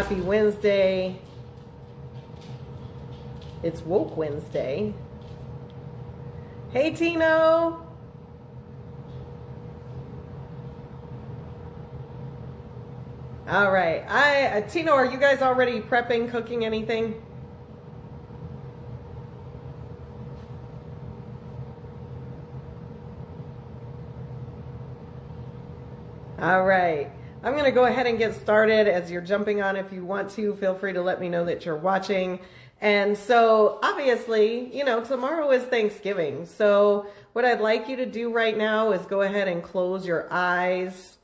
Happy Wednesday. It's Woke Wednesday. Hey, Tino. All right. Tino, are you guys already prepping, cooking anything? All right. I'm going to go ahead and get started. As you're jumping on, if you want to, feel free to let me know that you're watching. And so obviously, tomorrow is Thanksgiving. So what I'd like you to do right now is go ahead and close your eyes.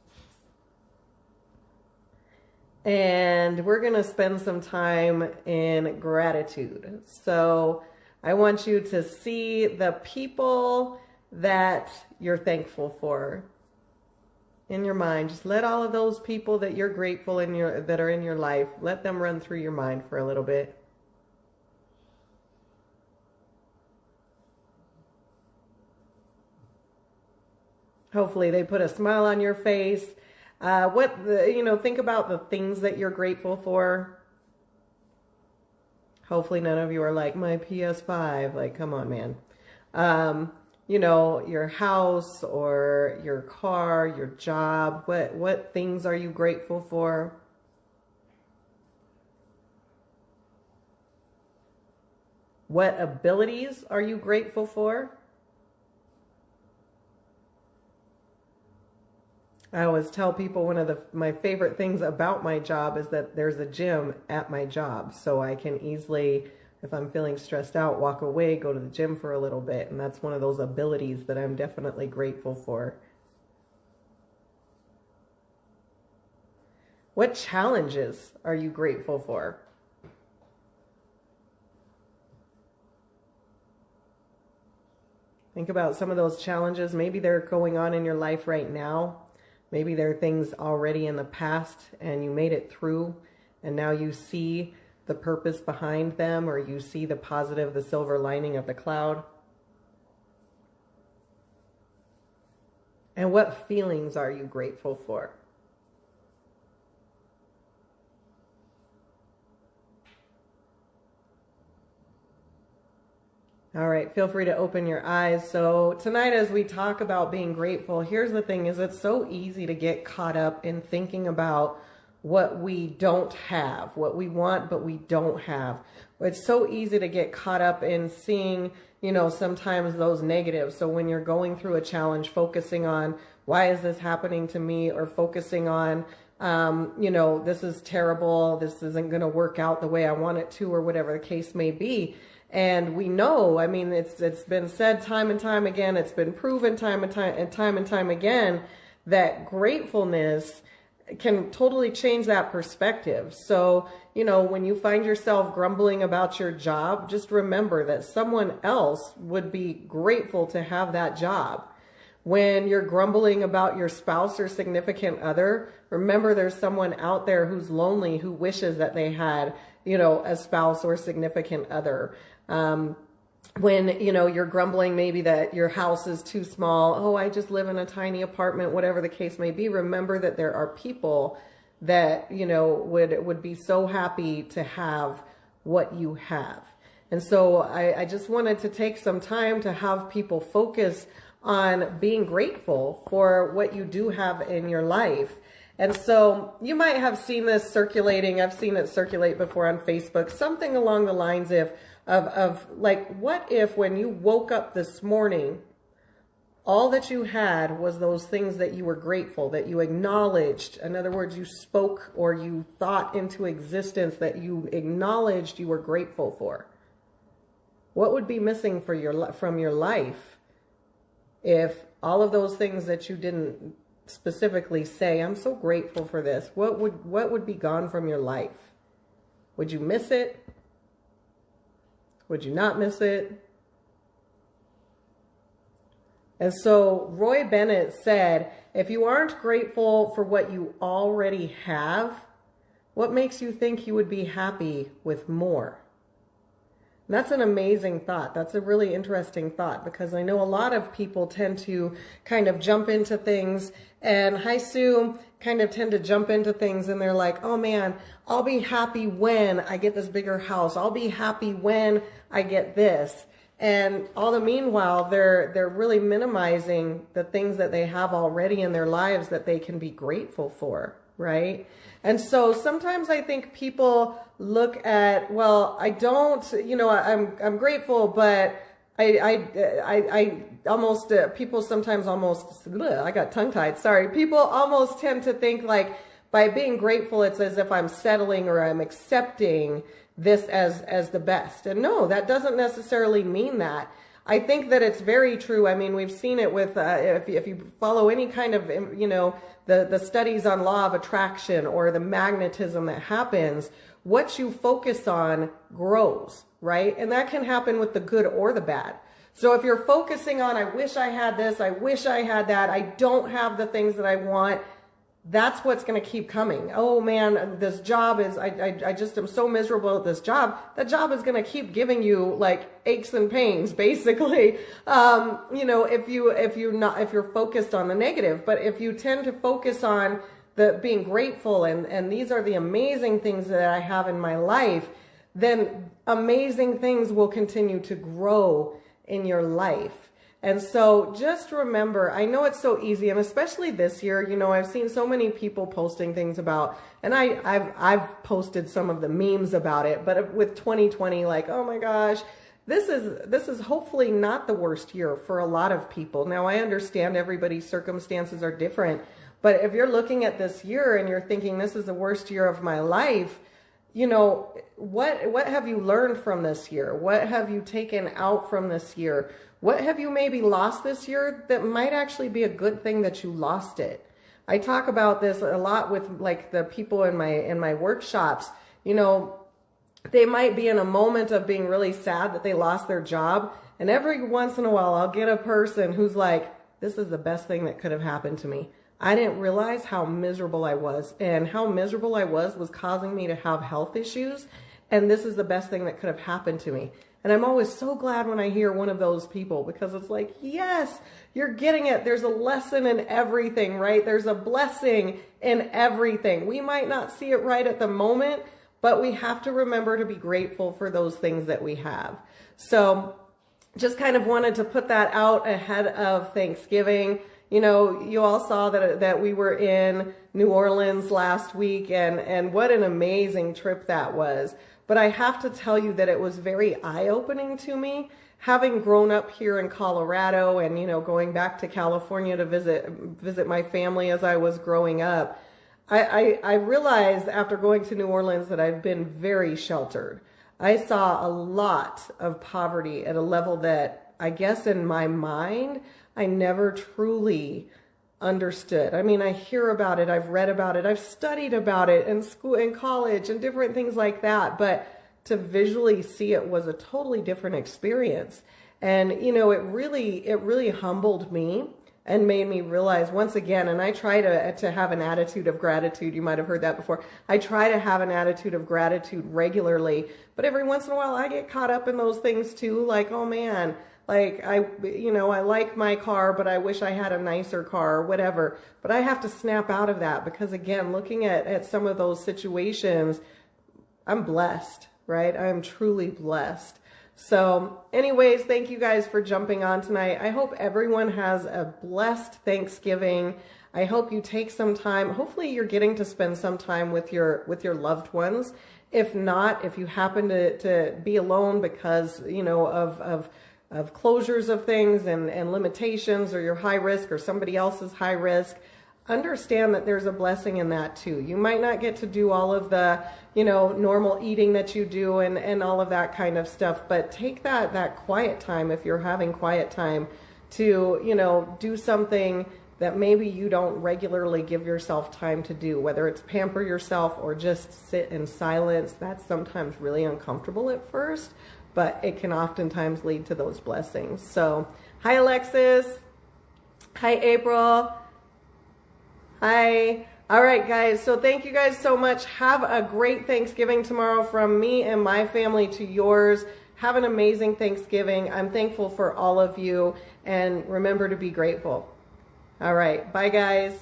And we're going to spend some time in gratitude. So I want you to see the people that you're thankful for in your mind. Just let all of those people that you're grateful that are in your life, let them run through your mind for a little bit. Hopefully they put a smile on your face. Think about the things that you're grateful for. Hopefully none of you are like, my PS5. Like, come on, man. Your house or your car, your job. What things are you grateful for? What abilities are you grateful for? I always tell people one of my favorite things about my job is that there's a gym at my job. So I can easily, if I'm feeling stressed out, walk away, go to the gym for a little bit. And that's one of those abilities that I'm definitely grateful for. What challenges are you grateful for? Think about some of those challenges. Maybe they're going on in your life right now. Maybe there are things already in the past and you made it through and now you see the purpose behind them, or you see the positive, the silver lining of the cloud. And what feelings are you grateful for? All right, feel free to open your eyes. So tonight, as we talk about being grateful, here's the thing, is it's so easy to get caught up in thinking about what we don't have, what we want, but we don't have. It's so easy to get caught up in seeing, sometimes those negatives. So when you're going through a challenge, focusing on, why is this happening to me? Or focusing on, this is terrible. This isn't going to work out the way I want it to, or whatever the case may be. And we know, it's been said time and time again, it's been proven time and time again, that gratefulness can totally change that perspective. So, when you find yourself grumbling about your job, just remember that someone else would be grateful to have that job. When you're grumbling about your spouse or significant other, remember there's someone out there who's lonely, who wishes that they had, a spouse or significant other. When, you're grumbling maybe that your house is too small. Oh, I just live in a tiny apartment, whatever the case may be. Remember that there are people that, would be so happy to have what you have. And so I just wanted to take some time to have people focus on being grateful for what you do have in your life. And so you might have seen this circulating. I've seen it circulate before on Facebook, something along the lines of like, what if when you woke up this morning, all that you had was those things that you were grateful, that you acknowledged. In other words, you spoke or you thought into existence that you acknowledged you were grateful for. What would be missing from your life if all of those things that you didn't specifically say, I'm so grateful for this, what would be gone from your life? Would you miss it? Would you not miss it? And so Roy Bennett said, if you aren't grateful for what you already have, what makes you think you would be happy with more? That's an amazing thought. That's a really interesting thought because I know a lot of people tend to kind of jump into things, and hi Sue, kind of tend to jump into things and they're like, oh man, I'll be happy when I get this bigger house. I'll be happy when I get this. And all the meanwhile, they're really minimizing the things that they have already in their lives that they can be grateful for, right? And so sometimes I think people look at, well, I don't, you know, I'm grateful, but I almost, people sometimes almost, I got tongue tied, sorry. People almost tend to think like by being grateful, it's as if I'm settling or I'm accepting this as the best. And no, that doesn't necessarily mean that. I think that it's very true. I mean, we've seen it with, if you follow any kind of, you know, the studies on law of attraction or the magnetism that happens, what you focus on grows, right? And that can happen with the good or the bad. So if you're focusing on, I wish I had this, I wish I had that, I don't have the things that I want, that's what's going to keep coming. Oh man, this job is, I just am so miserable at this job. That job is going to keep giving you like aches and pains, basically. You know, if you're focused on the negative, but if you tend to focus on the being grateful and these are the amazing things that I have in my life, then amazing things will continue to grow in your life. And so just remember, I know it's so easy, and especially this year, you know, I've seen so many people posting things about, and I've posted some of the memes about it, but with 2020, like, oh my gosh, this is hopefully not the worst year for a lot of people. Now, I understand everybody's circumstances are different, but if you're looking at this year and you're thinking this is the worst year of my life, you know, what have you learned from this year? What have you taken out from this year? What have you maybe lost this year that might actually be a good thing that you lost it? I talk about this a lot with like the people in my workshops. You know, they might be in a moment of being really sad that they lost their job. And every once in a while, I'll get a person who's like, this is the best thing that could have happened to me. I didn't realize how miserable I was, and how miserable I was causing me to have health issues. And this is the best thing that could have happened to me. And I'm always so glad when I hear one of those people, because it's like, yes, you're getting it. There's a lesson in everything, right? There's a blessing in everything. We might not see it right at the moment, but we have to remember to be grateful for those things that we have. So just kind of wanted to put that out ahead of Thanksgiving. You know, you all saw that we were in New Orleans last week, and what an amazing trip that was. But I have to tell you that it was very eye-opening to me, having grown up here in Colorado and, you know, going back to California to visit my family as I was growing up. I realized after going to New Orleans that I've been very sheltered. I saw a lot of poverty at a level that I guess in my mind, I never truly understood. I mean, I hear about it, I've read about it, I've studied about it in school, in college, and different things like that. But to visually see it was a totally different experience. And, you know, it really humbled me and made me realize once again, and I try to have an attitude of gratitude. You might have heard that before. I try to have an attitude of gratitude regularly, but every once in a while I get caught up in those things too. Like, oh man, like I like my car, but I wish I had a nicer car or whatever. But I have to snap out of that because again, looking at some of those situations, I'm blessed, right? I am truly blessed. So anyways, thank you guys for jumping on tonight. I hope everyone has a blessed Thanksgiving. I hope you take some time. Hopefully you're getting to spend some time with your loved ones. If not, if you happen to be alone because, you know, of closures of things and limitations, or you're high risk or somebody else is high risk, understand that there's a blessing in that too. You might not get to do all of the, you know, normal eating that you do and all of that kind of stuff, but take that quiet time, if you're having quiet time, to, you know, do something that maybe you don't regularly give yourself time to do, whether it's pamper yourself or just sit in silence. That's sometimes really uncomfortable at first, but it can oftentimes lead to those blessings. So, hi Alexis. Hi April. Hi. All right, guys. So thank you guys so much. Have a great Thanksgiving tomorrow from me and my family to yours. Have an amazing Thanksgiving. I'm thankful for all of you, and remember to be grateful. All right. Bye, guys.